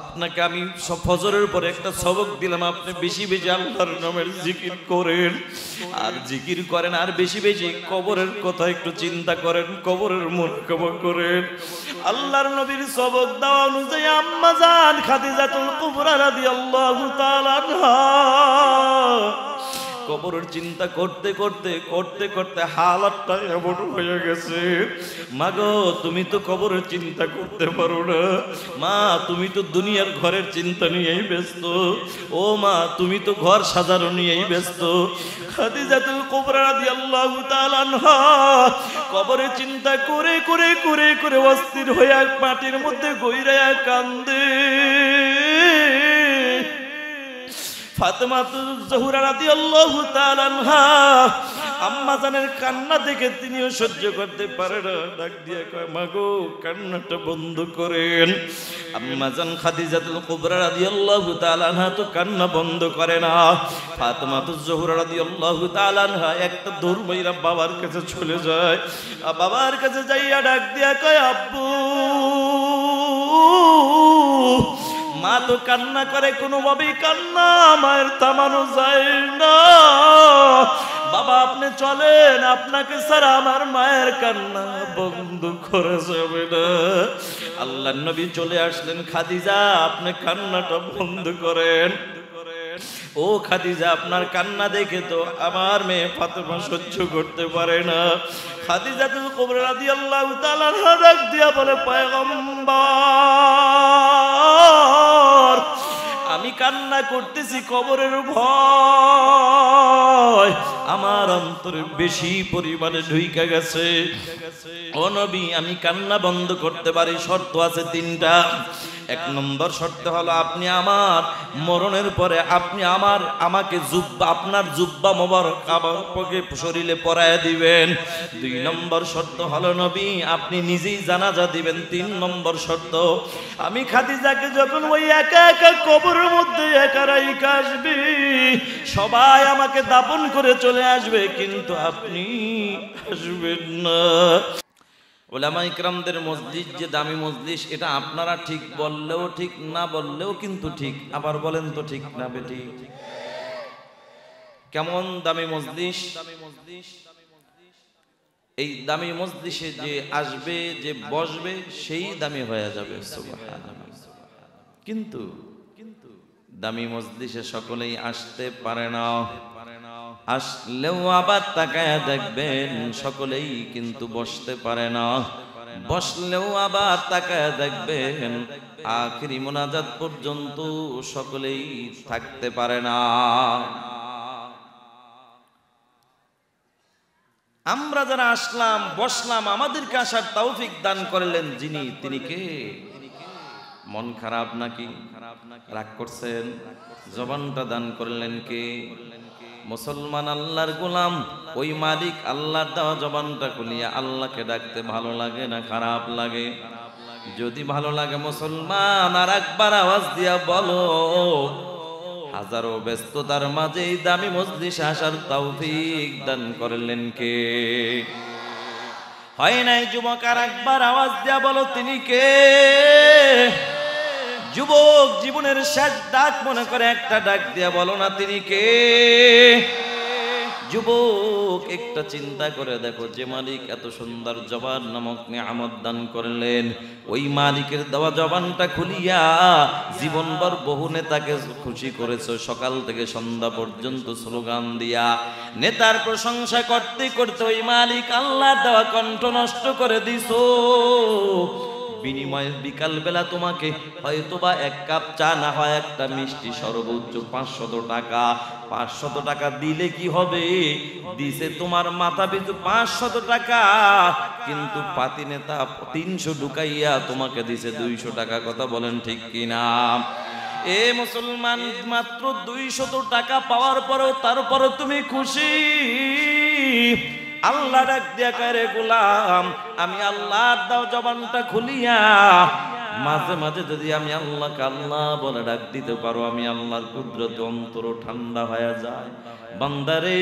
আপনাকে আমি ফজরের পরে একটা সবক দিলাম, আপনি বেশি বেশি আল্লাহর নামের জিকির করেন, আর জিকির করেন, আর বেশি বেশি কবরের কথা একটু চিন্তা করেন, কবরের মুরাকাবা করেন। আল্লাহর নবীর সবক দেওয়া অনুযায়ী আম্মা জান খাদিজাতুল কুবরা রাদিয়াল্লাহু তাআলা আনহা কবরের চিন্তা করতে করতে করতে করতে হালাতটা এমন হয়ে গেছে, মাগো তুমি তো কবরের চিন্তা করতে পারো না, মা তুমি তো দুনিয়ার ঘরের চিন্তা নিয়েই ব্যস্ত, ও মা তুমি তো ঘর সাজানো নিয়েই ব্যস্ত। খাদিজাতুল কুবরা রাদিয়াল্লাহু তাআলা আনহা কবরের চিন্তা করে করে করে করে অস্থির হয়ে মাটির মধ্যে গইরায়া কান্দে। ফাতেমাতুজ জোহরা রাদিয়াল্লাহু তাআলা আনহা আম্মা জানের কান্না দেখে তিনিও সহ্য করতে পারে না, ডাক দিয়ে কয় মাগো কান্নাটা বন্ধ করেন। আম্মা জান খাদিজাতুল কুবরা রাদিয়াল্লাহু তাআলা আনহা তো কান্না বন্ধ করে না। ফাতেমাতুজ জোহরা রাদিয়াল্লাহু তাআলা আনহা একটা দৌড় মাইরা বাবার কাছে চলে যায়, বাবার কাছে যাইয়া ডাক দিয়া কয় আব্বু। মা তো কান্না করে, কোনোভাবেই কান্না মায়ের থামানো যায় না। বাবা আপনি চলেন, আপনাকে ছাড়া আমার মায়ের কান্না বন্ধ করা যাবে না। আল্লাহর নবী চলে আসলেন, খাদিজা আপনি কান্নাটা বন্ধ করেন। ও খাদিজা আপনার কান্না দেখে তো আমার মেয়ে ফাতেমা সহ্য করতে পারে না। খাদিজাতুল কুবরা রাদিয়াল্লাহু তাআলা ডাক দিয়া বলে পয়গম্বর আমি কান্না করতেছি কবরের ভয় আমার অন্তরে বেশি পরিমাণে ঢুইকা গেছে। ও নবী আমি কান্না বন্ধ করতে পারি, শর্ত আছে তিনটা। এক নম্বর শর্ত হলো আপনি আমার মরণের পরে আপনি আমাকে জুব্বা আপনার জুব্বা মোবারক আমার শরীরে পরায়া দিবেন। দুই নম্বর শর্ত হলো নবী আপনি নিজেই জানাজা দিবেন। তিন নম্বর শর্ত আমি খাদিজাকে যখন ওই একা একা কবরের মধ্যে একা রাইখা আসবে, সবাই আমাকে দাফন করে চলে আসবে, কিন্তু আপনি আসবেন না। ওলামা ইকরামদের মজলিস যে দামি মজলিস, এটা আপনারা ঠিক বললেও ঠিক, না বললেও কিন্তু ঠিক। আবার বলেন তো ঠিক না বেটি? কেমন দামি মজলিস? এই দামি মজলিসে যে আসবে, যে বসবে, সেই দামি হয়ে যাবে। সুবহানাল্লাহ। কিন্তু দামি মজলিসে সকলেই আসতে পারে না। আসলেও আবার তাকায় দেখবেন সকলেই কিন্তু বসতে পারে না। বসলেও আবার তাকায় দেখবেন আখিরি মোনাজাত পর্যন্ত সকলেই থাকতে পারে না। আমরা যারা আসলাম, বসলাম, আমাদেরকে আসার তৌফিক দান করলেন যিনি, তিনি কে? মন খারাপ নাকি? রাগ করছেন? জবানটা দান করলেন কে? মুসলমান আল্লাহর গোলাম, ওই মালিক আল্লাহর দেওয়া জবানটা খুলিয়া আল্লাহকে ডাকতে ভালো লাগে না খারাপ লাগে? যদি ভালো লাগে মুসলমান আর একবার আওয়াজ দিয়া বলো। হাজারো ব্যস্ততার মাঝে এই দামি মজলিসে আসার তৌফিক দান করলেন কে? হয় নাই যুবক? আর একবার আওয়াজ দিয়া বলো তিনি কে? যুবক জীবনের শেষ ডাক মনে করে একটা ডাক দিয়া বলো না তিনি কে? যুবক একটা চিন্তা করে দেখো, যে মালিক এত সুন্দর জবান নামক নিয়ামত দান করলেন, ওই মালিকের দেওয়া জবানটা খুলিয়া জীবনভর বহু নেতাকে খুশি করেছো, সকাল থেকে সন্ধ্যা পর্যন্ত স্লোগান দিয়া নেতার প্রশংসা করতে করতে ওই মালিক আল্লাহর দেওয়া কণ্ঠ নষ্ট করে দিছো। বিনিময়ে বিকাল বেলা তোমাকে হয়তোবা এক কাপ চা না হয় একটা মিষ্টি সর্বোচ্চ 500 টাকা। 500 টাকা দিলে কি হবে? দিছে তোমার মাথা পিছু 500 টাকা, কিন্তু পাতি নেতা 300 ঢুকাইয়া তোমাকে দিছে 200 টাকা। কথা বলেন ঠিক কিনা? এ মুসলমান, মাত্র 200 টাকা পাওয়ার পরেও তারপরে তুমি খুশি? আল্লাহ ডাক দিয়া করে গোলাম, আমি আল্লাহর দাও জবানটা খুলিয়া মাঝে মাঝে যদি আমি আল্লাহকে আল্লাহ বলে ডাক দিতে পারো, আমি আল্লাহর কুদরতে অন্তর ঠান্ডা হয়ে যায়। বান্দারে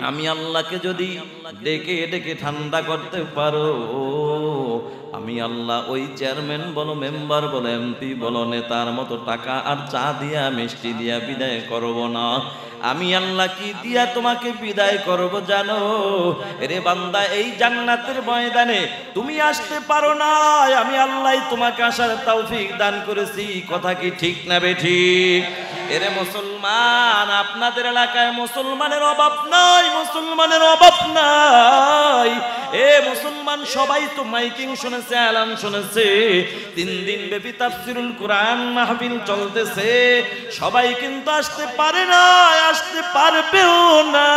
আমি আল্লাহকে যদি ডেকে ডেকে ঠান্ডা করতে পারো, আমি আল্লাহ ওই চেয়ারম্যান বলো, মেম্বার বলো, এমপি বলো, নেতার মতো টাকা আর চা দিয়া মিষ্টি দিয়া বিদায় করব না। আমি আল্লাহ কি দিয়া তোমাকে বিদায় করব জানো? রে বান্দা, এই জান্নাতের ময়দানে তুমি আসতে পারো না, আমি আল্লাহ তোমাকে আসার তৌফিক দান করেছি। কথা কি ঠিক না বেঠিক? এরে মুসলমান, আপনাদের এলাকায় মুসলমানের অভাব নাই, মুসলমানের অভাব নাই। এ মুসলমান, সবাই তো মাইকিং শুনেছে, আলান শুনেছে, 3 দিন ব্যাপী তাফসীরুল কোরআন মাহফিল চলতেছে। সবাই কিন্তু আসতে পারে না, আসতে পারবেও না।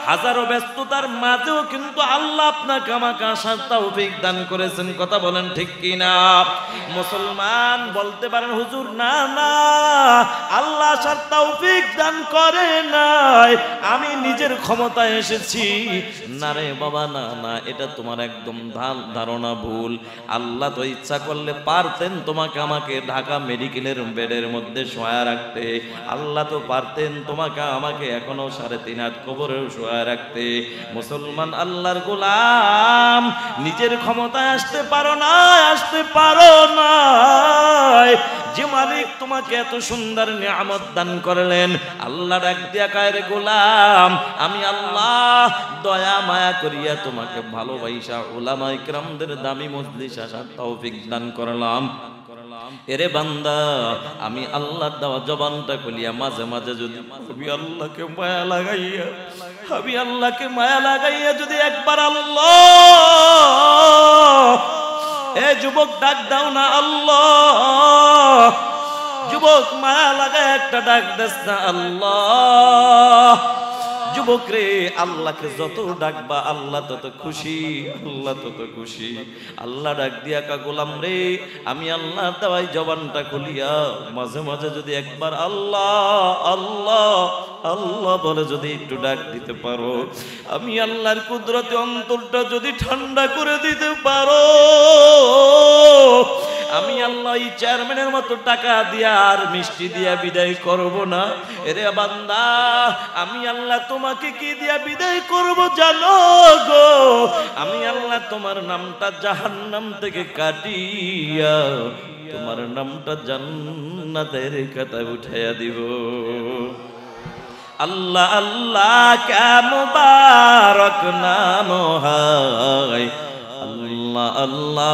হাজারো ব্যস্ততার মাঝেও কিন্তু আল্লাহ আপনাকে আমাকে আসার তৌফিক দান করেছেন। কথা বলেন ঠিক কিনা? মুসলমান বলতে পারেন, হুজুর না না, আল্লাহ আসার তৌফিক দান করে নাই, আমি নিজের ক্ষমতায় এসেছি। না রে বাবা, না না, এটা তোমার একদম ধারণা ভুল। আল্লাহ তো ইচ্ছা করলে পারতেন তোমাকে আমাকে ঢাকা মেডিকেলের বেডের মধ্যে শোয়া রাখতে। আল্লাহ তো পারতেন তোমাকে আমাকে এখনো 3.5 হাত কবরেও শোয়া রাখতে। মুসলমান আল্লাহর গোলাম, নিজের ক্ষমতায় আসতে পারো না, আসতে পারো না। যে মালিক তোমাকে এত সুন্দর নিয়ামত দান করলেন, আল্লাহ ডাক দিয়া কয়, রে গোলাম, আমি আল্লাহ দয়া মায়া করিয়া তোমাকে ভালোবাসা উলামায়ে কিরামদের দামি মজলিস আসার তৌফিক দান করলাম। এরে বান্দা, আমি আল্লাহর দেওয়া জবানটা খুলিয়া মাঝে মাঝে যদি আমি আল্লাহকে মায়া লাগাইয়া, আমি আল্লাহকে মায়া লাগাইয়া যদি একবার আল্লাহ, এ যুবক ডাক দাও না আল্লাহ, যুবক মায়া লাগায় একটা ডাক দেস না আল্লাহ। যুবক রে, আল্লাহকে যত ডাকবা আল্লাহ তত খুশি, আল্লাহ তত খুশি। আল্লাহ ডাক দিয়া কা, গোলাম রে, আমি আল্লাহ দেওয়াই জবানটা খুলিয়া মাঝে মাঝে যদি একবার আল্লাহ আল্লাহ আল্লাহ বলে যদি একটু ডাক দিতে পারো, আমি আল্লাহর কুদরতে অন্তরটা যদি ঠান্ডা করে দিতে পারো, আমি আল্লাহ এই চেয়ারম্যানের মতো টাকা দিয়া আর মিষ্টি দিয়া বিদায় করব না। এরে বান্দা, আমি আল্লাহ তোমাকে কি দিয়া বিদায় করব জানো গো? আমি আল্লাহ তোমার নামটা জাহান্নাম থেকে কাটিয়া তোমার নামটা জান্নাতের খাতায় উঠাইয়া দিব। আল্লাহ আল্লাহ কা মুবারক নাম হয়, আল্লাহ আল্লাহ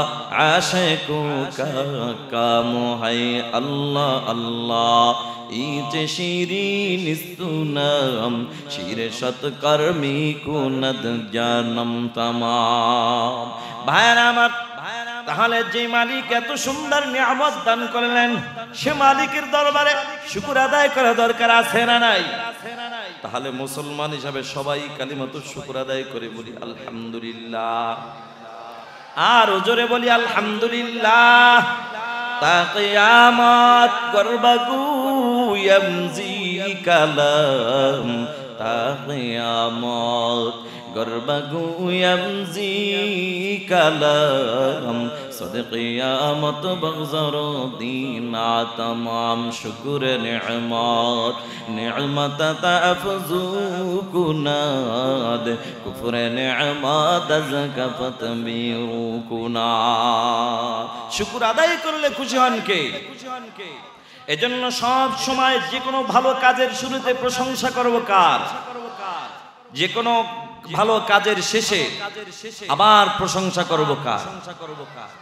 আশিকু কা কাম হয়। আল্লাহ আল্লাহ ইজে শিরিন সুনাম, শিরে শত কর্মী কুনদ জানম তামাম। ভাইরা আমার, তাহলে যে মালিক এত সুন্দর নিয়ামত দান করলেন, সে মালিকের দরবারে শুকর আদায় করা দরকার আছে না নাই? তাহলে মুসলমান হিসাবে সবাই কালিমাতুশ শুকর আদায় করে বলি আলহামদুলিল্লাহ, আর জোরে বলি আলহামদুলিল্লাহ। তা কিয়ামত করবাগু ইয়ামজি কালাম, তা কিয়ামত করবাগু ইয়ামজি কালাম, সদকিয়ামত বগজর দিনা তমাম। শুকুর নি'মত নি'মত তাফজু কুনাদ, কুফর নি'মত আযকাফত বিরু কুনাদ। শুকুর আদায় করলে খুশি হন কে? এজন্য সব সময় যে কোনো ভালো কাজের শুরুতে প্রশংসা করব কার? যে কোনো ভালো কাজের শেষে আবার প্রশংসা করব কার?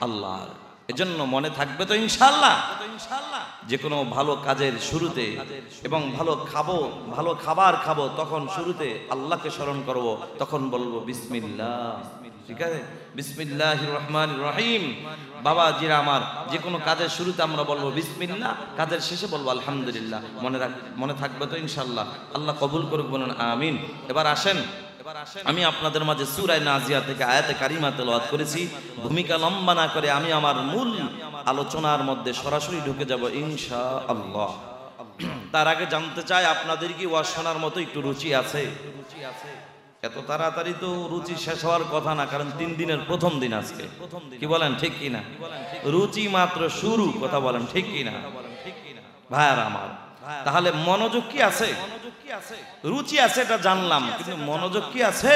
আল্লাহর। এজন্য মনে থাকবে তো ইনশাআল্লাহ, যে কোনো ভালো কাজের শুরুতে এবং ভালো খাবার খাবো, তখন শুরুতে আল্লাহকে স্মরণ করব, তখন বলবো বিসমিল্লাহ। ঠিক আছে, বিসমিল্লাহির রহমানির রহিম। বাবা জিরা আমার, যে কোনো কাজের শুরুতে আমরা বলবো বিসমিল্লাহ, কাজের শেষে বলবো আলহামদুলিল্লাহ। মনে থাকবে তো ইনশাআল্লাহ? আল্লাহ কবুল করুক, বলুন আমিন। এবার আসেন, আমি আপনাদের মাঝে সূরা নাজিয়া থেকে আয়াতে কারিমা তেলাওয়াত করেছি। ভূমিকা লম্বা না করে আমি আমার মূল আলোচনার মধ্যে সরাসরি ঢুকে যাব ইনশাআল্লাহ। তার আগে জানতে চাই, আপনাদের কি ওয়াজ শোনার মতো একটু রুচি আছে? এত তাড়াতাড়ি তো রুচি শেষ হওয়ার কথা না, কারণ 3 দিনের প্রথম দিন আজকে। কি বলেন, ঠিক কিনা? রুচি মাত্র শুরু, কথা বলেন ঠিক কিনা ভাইয়ারা আমার? তাহলে মনোযোগ কি আছে? রুচি আছে এটা জানলাম, কিন্তু মনোযোগ কি আছে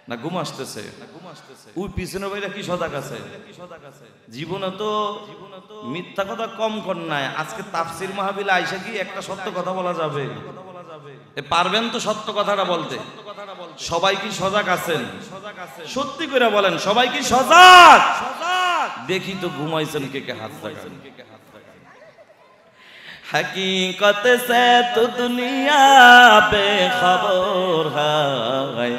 না ঘুম আসতেছে। ওই পিছনের বাইরে কি সজাগ আছে? জীবনে তো মিথ্যা কথা কম কর নাই। আজকে তাফসির মাহফিলে আইসা কি একটা সত্য কথা বলা যাবে? পারবেন তো সত্য কথাটা বলতে? সবাই কি সজাগ আছেন? সত্যি করে বলেন, সবাই কি সজাগ? দেখি তো ঘুমাইছেন কে কে, হাত লাগান। हकीकत से तो दुनिया बेखबर है,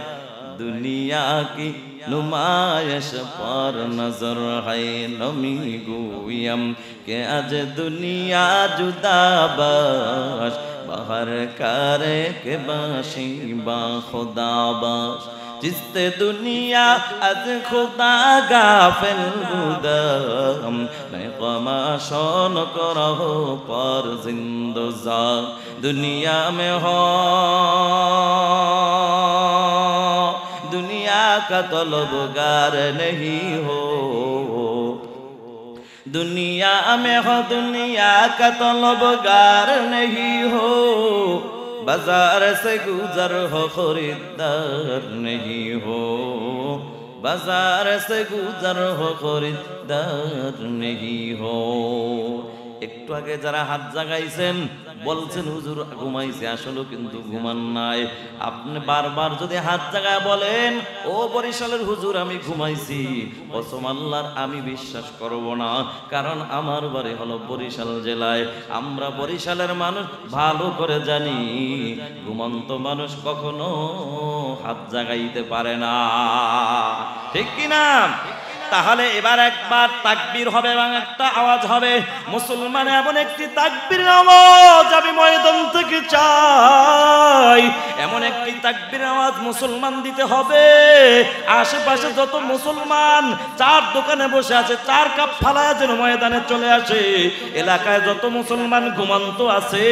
दुनिया की नुमाइश पर नजर है। नमी गोयम के आज दुनिया जुदा बाश, बाहर करे के बाशी बा खुदा बाश। जिसते दुनिया आज खुदा गाफिल गुदाम, मैं कमाशोन करो पर जिंदोजा। दुनिया में हो दुनिया का तलबगार नहीं हो, दुनिया में हो दुनिया का तलबगार नहीं हो। बाजार से गुजर हो खरीदार नहीं हो, बाजार से गुजर हो खरीदार नहीं हो। একটু আগে যারা হাত জাগাইছেন বলছেন হুজুর ঘুমাইছে, আসলে কিন্তু ঘুমান নাই। আপনি বারবার যদি হাত জাগায় বলেন ও বরিশালের হুজুর আমি ঘুমাইছি, কসম আল্লাহর আমি বিশ্বাস করব না। কারণ আমার বাড়ি হলো বরিশাল জেলায়। আমরা বরিশালের মানুষ ভালো করে জানি ঘুমন্ত মানুষ কখনো হাত জাগাইতে পারে না, ঠিক কিনা? তাহলে এবার একবার তাকবীর হবে এবং একটা আওয়াজ হবে। মুসলমান এমন একটি তাকবীর আওয়াজ আমি ময়দান থেকে চাই, এমন একটি তাকবীর আওয়াজ মুসলমান দিতে হবে। আশেপাশে যত মুসলমান চার দোকানে বসে আছে, চার কাপ ফালায়া যেন ময়দানে চলে আসে। এলাকায় যত মুসলমান ঘুমন্ত আছে,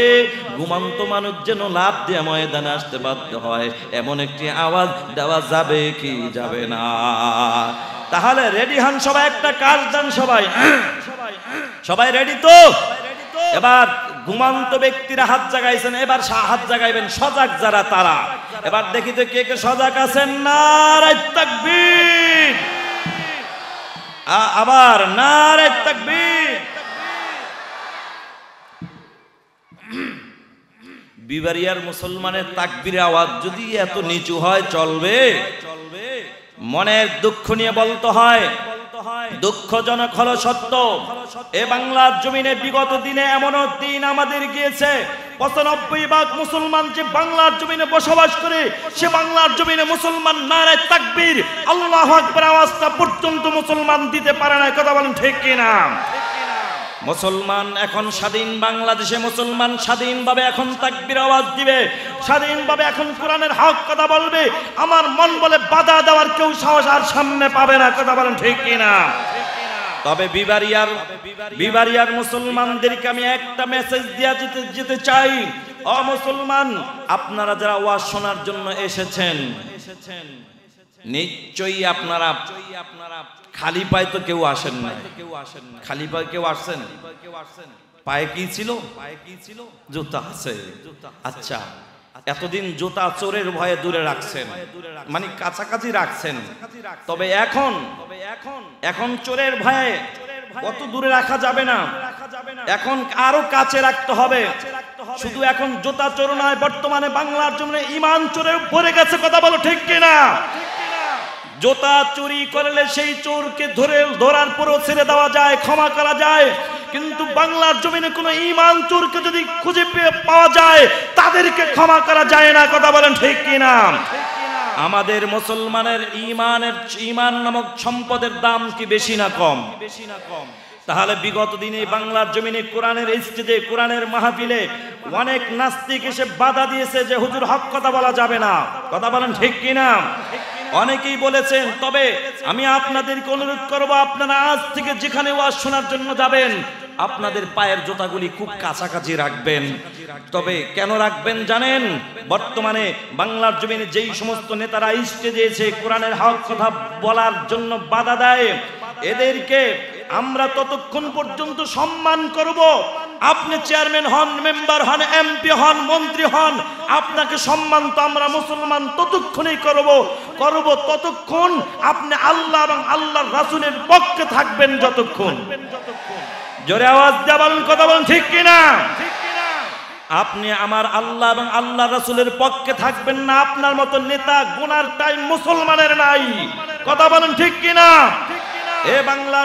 ঘুমন্ত মানুষ যেন লাফ দিয়ে ময়দানে আসতে বাধ্য হয়, এমন একটি আওয়াজ দেওয়া যাবে কি যাবে না? তাহলে রেডি হন সবাই, একটা কাজ দেন সবাই, সবাই রেডি তো? এবার ঘুমন্ত ব্যক্তিরা হাত জাগাইছেন, এবার হাত জাগাইবেন সজাগ যারা তারা। এবার দেখি তো কে কে সজাগ আছেন। নারে তাকবীর, আবার নারে তাকবীর। বিবারিয়ার মুসলমানের তাকবীরের আওয়াজ যদি এত নিচু হয় চলবে? মনের দুঃখ নিয়ে বলতে হয়, দুঃখজনক হলো সত্য। এ বাংলার জমিনে বিগত দিনে এমনও দিন আমাদের গিয়েছে ৯৫% মুসলমান যে বাংলার জমিনে বসবাস করে, সে বাংলার জমিনে মুসলমান নারে তাকবীর আল্লাহু আকবার আওয়াজটা পর্যন্ত মুসলমান দিতে পারে না। কথা বলেন ঠিক কিনা? মুসলমান এখন স্বাধীন বাংলাদেশে মুসলমান স্বাধীনভাবে এখন তাকবীর আওয়াজ দিবে, স্বাধীনভাবে এখন কোরআনের হক কথা বলবে। আমার মন বলে বাধা দেওয়ার কেউ সাহস আর সামনে পাবে না। কথা বলেন ঠিক কিনা? তবে বিবারিয়ার মুসলমানদেরকে আমি একটা মেসেজ দিয়ে যেতে চাই। ও মুসলমান, আপনারা যারা ওয়াজ শোনার জন্য এসেছেন, নিশ্চয়ই আপনারা খালি পায়ে তো কেউ আসেন না। খালি পায়ে কেউ আসছেন? পায়ে কি ছিল? জুতা আছে। আচ্ছা, এতদিন জুতা চোরের ভয়ে দূরে রাখছেন, মানে কাছাকাছি রাখছেন। তবে এখন চোরের ভয়ে কত দূরে রাখা যাবে না, এখন আরো কাছে রাখতে হবে। শুধু এখন জুতা চোর নয়, বর্তমানে বাংলার জন্য ঈমান চোরে ভরে গেছে। কথা বলো ঠিক কিনা? জুতা চুরি করলে সেই চোরকে ধরার পরও ছেড়ে দেওয়া যায়, ক্ষমা করা যায়। কিন্তু বাংলার জমিনে কোনো ঈমান চোরকে যদি খুঁজে পাওয়া যায়, তাদেরকে ক্ষমা করা যায় না। কথা বলেন ঠিক কিনা? আমাদের মুসলমানের ঈমান নামক সম্পদের দাম কি বেশি না কম? তাহলে বিগত দিনে বাংলার জমিনে কোরআনের স্টেজে, কোরআনের মাহফিলে অনেক নাস্তিক এসে বাধা দিয়েছে যে হুজুর হক কথা বলা যাবে না। কথা বলেন ঠিক কিনা? অনেকেই বলেছেন। তবে আমি আপনাদেরকে অনুরোধ করব, আপনারা আজ থেকে যেখানে ওয়াজ শোনার জন্য যাবেন, আপনাদের পায়ের জুতাগুলি খুব কাছাকাছি রাখবেন। তবে কেন রাখবেন জানেন? বর্তমানে বাংলার জমিনে যেই সমস্ত নেতারা স্টেজে এসে কোরআনের হক কথা বলার জন্য বাধা দেয়, এদেরকে আমরা ততক্ষণ পর্যন্ত সম্মান করব আপনি চেয়ারম্যান হন, মেম্বার হন, এমপি হন, মন্ত্রী হন, আপনাকে সম্মান তো আমরা মুসলমান ততক্ষণই করব ততক্ষণ আপনি আল্লাহ এবং আল্লাহর রাসূলের পক্ষে থাকবেন যতক্ষণ। জোরে আওয়াজ দিয়ে বলেন, কথা বলেন ঠিক কিনা? আপনি আমার আল্লাহ এবং আল্লাহ রাসূলের পক্ষে থাকবেন না, আপনার মতো নেতা গুনার টাইম মুসলমানের নাই। কথা বলেন ঠিক কিনা? এ বাংলা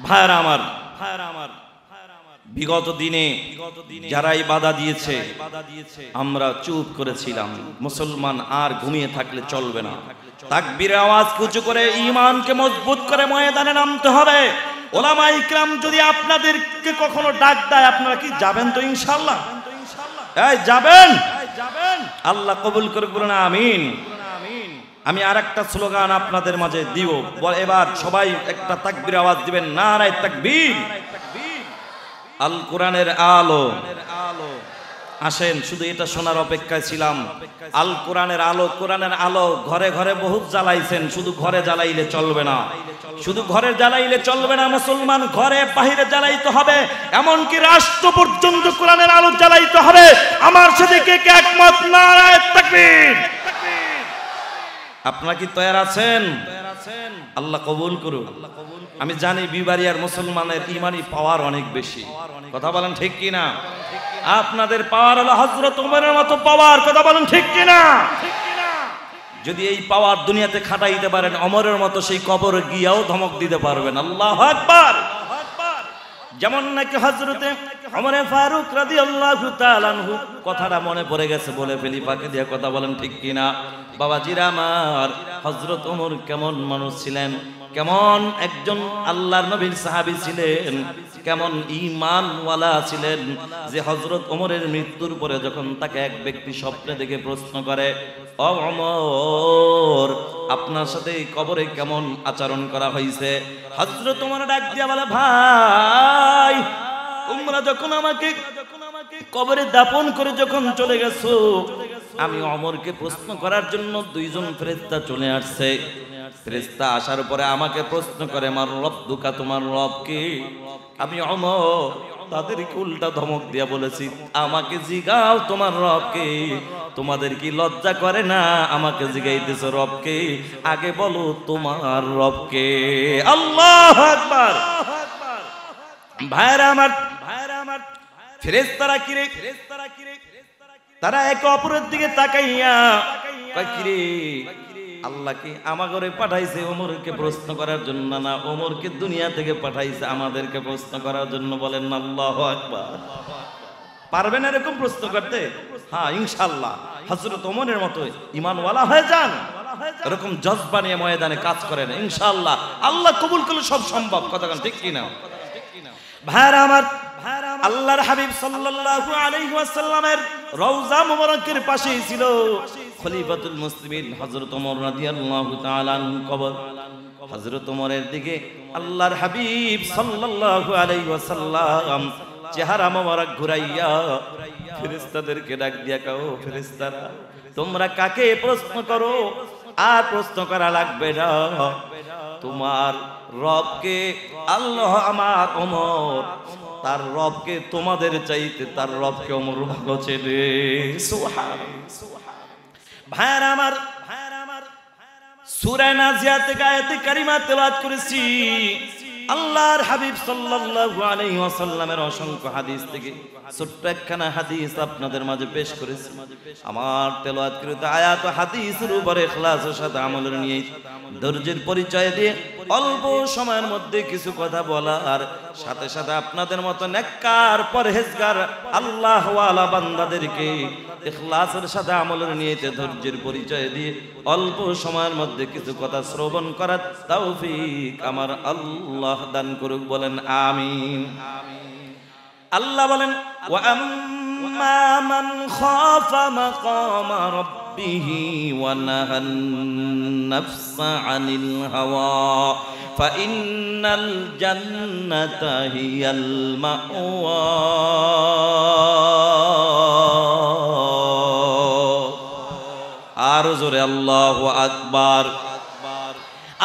ভাইরা আমার, বিগত দিনে যারাই বাধা দিয়েছে আমরা চুপ করেছিলাম। মুসলমান আর ঘুমিয়ে থাকলে চলবে না, তাকবীরের আওয়াজ উঁচু করে ঈমানকে মজবুত করে ময়দানে নামতে হবে। ওলামা ইকরাম যদি আপনাদেরকে কখনো ডাক দেয় আপনারা কি যাবেন তো? ইনশাআল্লাহ যাবেন, আল্লাহ কবুল করে বলুন আমিন। আমি আরেকটা স্লোগান আপনাদের মাঝে দিব, এবার সবাই একটা তাকবীর আওয়াজ দিবেন, নারায়ে তাকবীর। আল কোরআনের আলো, আসেন শুধু এটা শোনার অপেক্ষায় ছিলাম। আল কোরআনের আলো, কোরআনের আলো ঘরে ঘরে বহুত জ্বালাইছেন, শুধু ঘরে জ্বালাইলে চলবে না, শুধু ঘরে জ্বালাইলে চলবে না, মুসলমান ঘরে বাহিরে জ্বালাইতে হবে, এমনকি রাষ্ট্র পর্যন্ত কোরআনের আলো জ্বালাইতে হবে। আমার সাথে কে কে একমত? নারায়ে তাকবীর। আপনারা কি তৈরি আছেন? আল্লাহ কবুল করুন। আমি জানি বিবারিয়ার মুসলমানের ইমানি পাওয়ার অনেক বেশি, কথা বলেন ঠিক কিনা? আপনাদের পাওয়ার হলো হযরত ওমরের মতো পাওয়ার, কথা বলেন ঠিক কিনা? যদি এই পাওয়ার দুনিয়াতে খাটাইতে পারেন ওমরের মতো, সেই কবরে গিয়াও ধমক দিতে পারবেন। আল্লাহু আকবার। যেমন নাকি হযরতে ওমরে ফারুক রাদিয়াল্লাহু তাআলা আনহু, কথাটা মনে পড়ে গেছে বলে ফেলি ফাঁকে দিয়ে, কথা বলেন ঠিক কিনা? বাবাজিরা আমার, হযরত ওমর কেমন মানুষ ছিলেন, কেমন একজন আল্লাহর নবীর সাহাবী ছিলেন, কেমন ঈমানওয়ালা ছিলেন, যে হযরত ওমরের মৃত্যুর পরে যখন তাকে এক ব্যক্তি স্বপ্নে দেখে প্রশ্ন করে, ও ওমর আপনার সাথে কবরে কেমন আচরণ করা হয়েছে? হযরত ওমর ডাক দিয়া বলে, ভাই তোমরা যখন আমাকে কবরে দাফন করে যখন চলে গেছো, আমি ওমরকে প্রশ্ন করার জন্য দুইজন ফেরেশতা চলে আসছে। ফেরেশতা আসার পরে আমাকে প্রশ্ন করে, মার রব্বুকা, তোমার রব কে? আমি ওমর তাদেরকে উল্টা ধমক দিয়া বলেছি, আমাকে জিগাও তোমার রব কে? তোমাদের কি লজ্জা করে না? আমাকে জিগাইতেছো রব কে? আগে বলো তোমার রব কে। আল্লাহু আকবার। ভাইরা আমার, ফেরেশতারা কি রে? তারা একে অপরের দিকে তাকাইয়া কয়, কি রে, আল্লাহ কি আমাগরে পাঠাইছে ওমরকে প্রশ্ন করার জন্য, না ওমরকে দুনিয়া থেকে পাঠাইছে আমাদেরকে প্রশ্ন করার জন্য? বলেন না আল্লাহু আকবার। পারবেন এরকম প্রশ্ন করতে? হ্যাঁ ইনশাআল্লাহ। হযরত ওমরের মতো ঈমানওয়ালা হয়ে যান, এরকম জজবা নিয়ে ময়দানে কাজ করেন, ইনশাআল্লাহ আল্লাহ কবুল করলে সব সম্ভব। কথা ঠিক কিনা? ভাইরা আমার, আল্লাহর হাবিব সাল্লাল্লাহু আলাইহি ওয়াসাল্লামের রওজা মুবারকের পাশেই ছিল খলিফাতুল মুসলিমিন হযরত ওমর রাদিয়াল্লাহু তাআলা আনহু কবর। হযরত ওমরের দিকে আল্লাহর হাবিব সাল্লাল্লাহু আলাইহি ওয়াসাল্লাম চেহারা মোবারক ঘুরাইয়া ফেরেশতাদেরকে ডাক দিয়া কও, ফেরেশতারা তোমরা কাকে প্রশ্ন করো? আর প্রশ্ন করা লাগবে না, তোমার রবকে। আল্লাহ আমার ওমর তার রবকে তোমাদের চাইতে তার রবকে ওমর ভালো চেনে। সুবহানাল্লাহ। ভাইরা আমার, সূরা নাজিয়াত থেকে আয়াতে কারিমা তেলাওয়াত করেছি। আল্লাহর হাবিব সাল্লাল্লাহু আলাইহি ওয়াসাল্লামের অসংখ্য হাদিস থেকে ছোট্ট একখানা হাদিস আপনাদের মাঝে পেশ করেছি। আমার তেলাওয়াতকৃত আয়াত ও হাদিসের উপরে ইখলাসের সাথে আমল নিয়ে ধৈর্যের পরিচয় দিয়ে অল্প সময়ের মধ্যে কিছু কথা বলার সাথে সাথে আপনাদের মতো নেককার পরহেজগার আল্লাহওয়ালা বান্দাদেরকে ইখলাসের সাথে আমল নিয়ে ধৈর্যের পরিচয় দিয়ে অল্প সময়ের মধ্যে কিছু কথা শ্রবণ করার তৌফিক আমার আল্লাহ দান করুক। বলেন আমিন। আল্লাহ বলেন, ওয়া আম্মা মান খাফা মাকামা রাব্বিহি রাব্বিহি ওয়া নাহান নাফসা আনিল হাওয়া ফাইন্নাল জান্নাতা হিয়াল মাওয়া। আর জোরে আল্লাহু আকবার।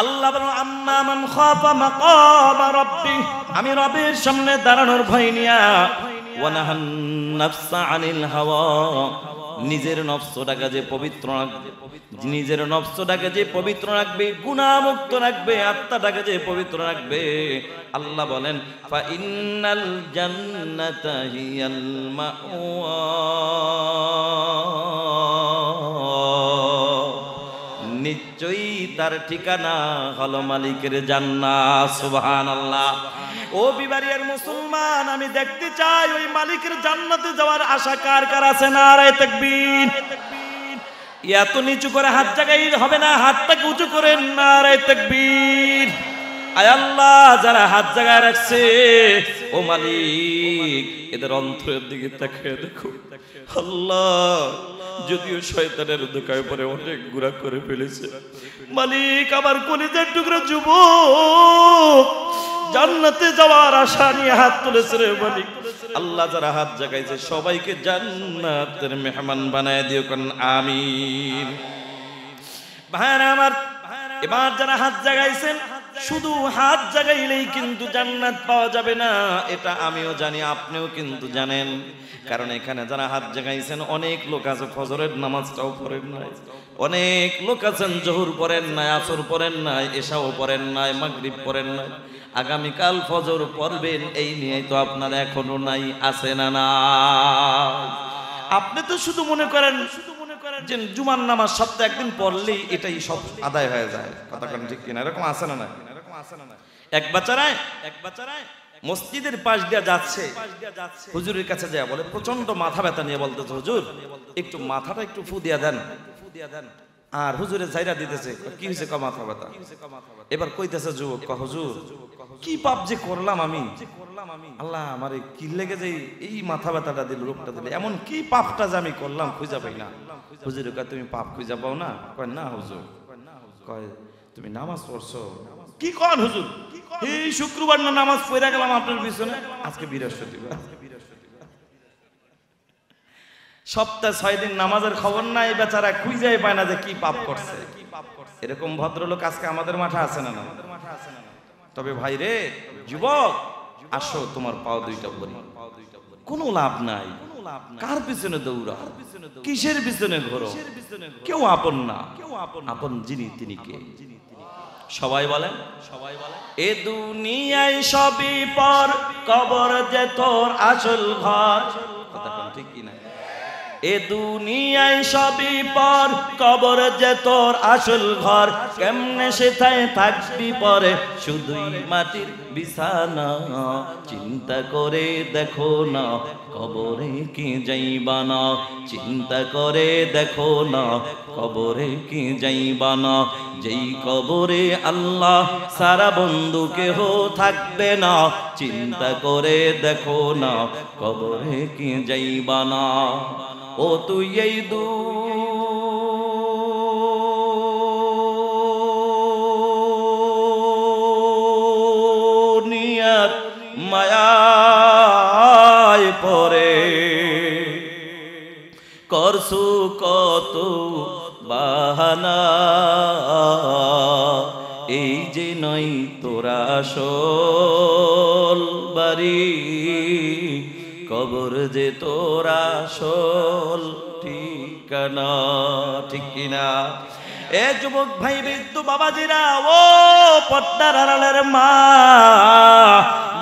আল্লাহ বলেন আম্মা মান খাফা মাকাম রাব্বি, আমি রবের সামনে দাঁড়ানোর ভয় নিয়া, ওয়া নাহান নাফসা আনিল হাওয়া, নিজের নফসটাকে যে পবিত্র রাখবে, নিজের নফসটাকে যে পবিত্র রাখবে, গুনাহমুক্ত রাখবে, আত্মাটাকে যে পবিত্র রাখবে, আল্লাহ বলেন ফা ইন্নাল জান্নাতা হিয়াল মাওয়া, নিশ্চয়ই তার ঠিকানা হলো মালিকের জান্নাত। সুবহানাল্লাহ। ও বিবারিয়ার মুসলমান, আমি দেখতে চাই ওই মালিকের জান্নাতে যাওয়ার আশা কার কার আছে? নারায়ে তাকবীর। এত নিচু করে হাত জাগাই হবে না, হাতটাকে উঁচু করেন। নারায়ে তাকবীর। আয় আল্লাহ, যারা হাত জাগায় রাখছে, ও মালিক এদের অন্তরের দিকে তাকিয়ে দেখো। আল্লাহ, যদিও শয়তানের ধোঁকায় পড়ে অনেক গুনাহ করে ফেলেছে, মালিক আমার কলিজার টুকরা যুবক জান্নাতে যাওয়ার আশা নিয়ে হাত তুলেছে রে মালিক। আল্লাহ, যারা হাত জাগাইছে সবাইকে জান্নাতের মেহমান বানায় দিও, কোন আমিন। ভাইরা আমার, এবার যারা হাত জাগাইছেন, শুধু হাত জাগাইলেই কিন্তু জান্নাত পাওয়া যাবে না, এটা আমিও জানি, আপনিও কিন্তু জানেন। কারণ এখানে যারা হাত জাগাইছেন, অনেক লোক আছে ফজরের নামাজটাও পড়েন নাই, অনেক লোক আছেন জোহর পড়েন নাই, আসর পড়েন নাই, এশাও পড়েন নাই, মাগরিব পড়েন নাই। আগামীকাল ফজর পড়বেন, এই নিয়ে তো আপনার এখনো নাই, আছে না? না, আপনি তো শুধু মনে করেন যে জুমার নামাজ সপ্তাহে একদিন পড়লেই এটাই সব আদায় হয়ে যায়। কথা কোন ঠিক কিনা? এরকম আছে না? এক বাচ্চারায় মসজিদের পাশ দিয়ে যাচ্ছে, হুজুরের কাছে যায়, বলে প্রচন্ড মাথা ব্যথা নিয়ে বলতেছে, হুজুর একটু মাথাটা একটু ফু দিয়া দেন। আর হুজুরের জায়গা দিতেছে, কি হয়েছে? ক মাথা ব্যথা। এবার কইতেছে যুবক, হুজুর কি পাপ যে করলাম আমি, আল্লাহ আমারে কি লেগে যে এই মাথা ব্যথাটা দিল, রোগটা দিল, এমন কি পাপটা যে আমি করলাম খুঁজা পাই না। হুজুর কয় তুমি পাপ খুঁজা পাও না? কয় না হুজুর। কয় তুমি নামাজ পড়ছো? কি কন হুজুর, এই শুক্রবার না নামাজ পড়ে গেলাম আপনার পিছনে, আজকে বৃহস্পতিবার, সপ্তাহে 6 দিন নামাজের খবর নাই, বেচারা খুঁজেই পায় না যে কি পাপ করছে। এরকম ভদ্রলোক আজকে আমাদের মাঠে আছে না? না। তবে ভাই রে, যুবক আসো, তোমার পাও দুইটা ভরি, কোনো লাভ নাই, কার পিছনে দৌড়া, কিসের পিছনে ঘোরো, কেউ আপন না, আপন যিনি তিনি কে? সবাই বলেন, এ দুনিয়ায় সবই পর, কবর যে তোর আসল ঘর। কথা ঠিক কি না? এ দুনিয়ায় সবই পর, কবর যে তোর আসল ঘর, কেমনে সেথায় থাকবি পরে, শুধুই মাটির বিছানা। চিন্তা করে দেখো না, কবরে কি যাইবা না, চিন্তা করে দেখো না, কবরে কি যাইবা না। যেই কবরে আল্লাহ সারা বন্ধু কেহ থাকবে না, চিন্তা করে দেখো না, কবরে কি যাইবা না। ও তুই এই দুনিয়ার মায়ায় পড়ে করছু কত বাহানা, এই যে নয় তোরা আসল বাড়ি, কবর যে তোরা আসল ঠিকানা। ঠিক কিনা? এ যুবক ভাই, বৃদ্ধ বাবাজিরা, ও পর্দার আড়ালের মা,